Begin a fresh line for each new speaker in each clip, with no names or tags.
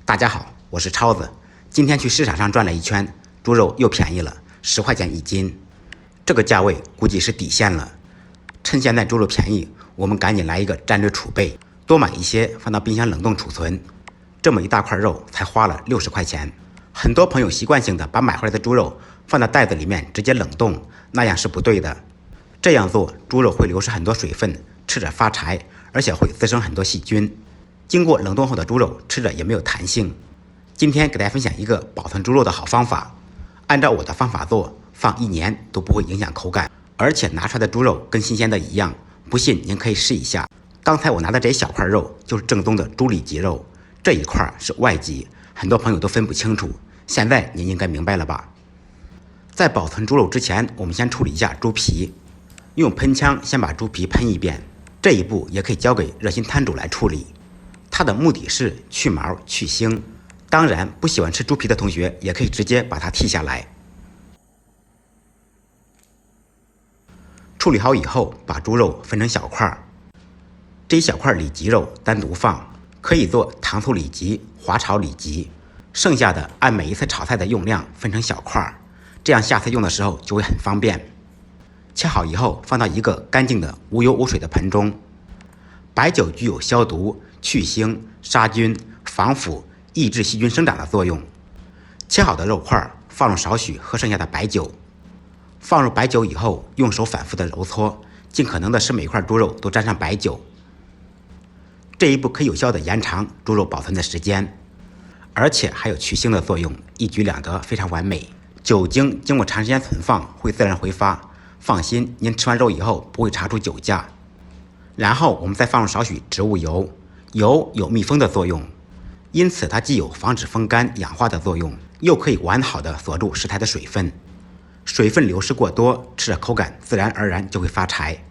大家好，我是超子。今天去市场上转了一圈，猪肉又便宜了，10块钱一斤。这个价位估计是底线了。趁现在猪肉便宜，我们赶紧来一个战略储备，多买一些放到冰箱冷冻储存。这么一大块肉才花了60块钱。很多朋友习惯性的把买回来的猪肉放到袋子里面直接冷冻，那样是不对的。这样做，猪肉会流失很多水分，吃着发柴，而且会滋生很多细菌。经过冷冻后的猪肉吃着也没有弹性。今天给大家分享一个保存猪肉的好方法，按照我的方法做，放1年都不会影响口感，而且拿出来的猪肉跟新鲜的一样。不信您可以试一下。刚才我拿的这一小块肉就是正宗的猪里脊肉，这一块是外脊，很多朋友都分不清楚。现在您应该明白了吧？在保存猪肉之前，我们先处理一下猪皮，用喷枪先把猪皮喷一遍。这一步也可以交给热心摊主来处理。它的目的是去毛去腥，当然不喜欢吃猪皮的同学也可以直接把它剔下来。处理好以后，把猪肉分成小块，这一小块里脊肉单独放，可以做糖醋里脊、滑炒里脊。剩下的按每一次炒菜的用量分成小块，这样下次用的时候就会很方便。切好以后，放到一个干净的无油无水的盆中。白酒具有消毒、去腥、杀菌、防腐、抑制细菌生长的作用。切好的肉块放入少许喝剩下的白酒，放入白酒以后，用手反复的揉搓，尽可能的使每块猪肉都沾上白酒。这一步可以有效的延长猪肉保存的时间，而且还有去腥的作用，一举两得，非常完美。酒精经过长时间存放会自然挥发，放心，您吃完肉以后不会查出酒驾。然后我们再放入少许植物油，油有密封的作用，因此它既有防止风干氧化的作用，又可以完好的锁住食材的水分。水分流失过多，吃着口感自然而然就会发柴。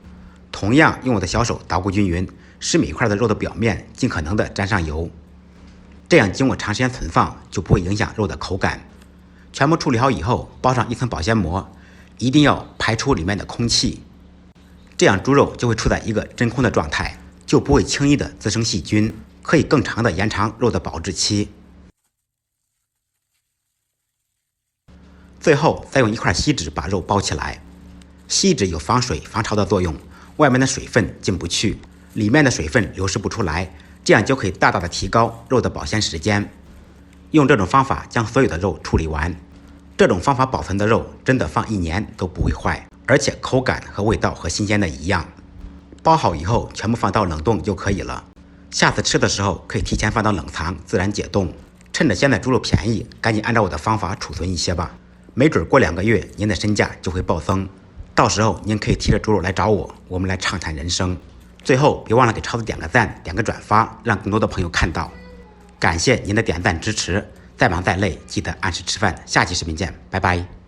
同样用我的小手捣鼓均匀，使每块的肉的表面尽可能的沾上油，这样经过长时间存放就不会影响肉的口感。全部处理好以后，包上一层保鲜膜，一定要排出里面的空气，这样猪肉就会处在一个真空的状态，就不会轻易的滋生细菌，可以更长的延长肉的保质期。最后再用一块锡纸把肉包起来，锡纸有防水防潮的作用，外面的水分进不去，里面的水分流失不出来，这样就可以大大的提高肉的保鲜时间。用这种方法将所有的肉处理完，这种方法保存的肉真的放1年都不会坏，而且口感和味道和新鲜的一样。包好以后全部放到冷冻就可以了，下次吃的时候可以提前放到冷藏自然解冻。趁着现在猪肉便宜，赶紧按照我的方法储存一些吧，没准过2个月您的身价就会暴增，到时候您可以提着猪肉来找我，我们来畅谈人生。最后别忘了给超子点个赞，点个转发，让更多的朋友看到。感谢您的点赞支持，再忙再累记得按时吃饭。下期视频见，拜拜。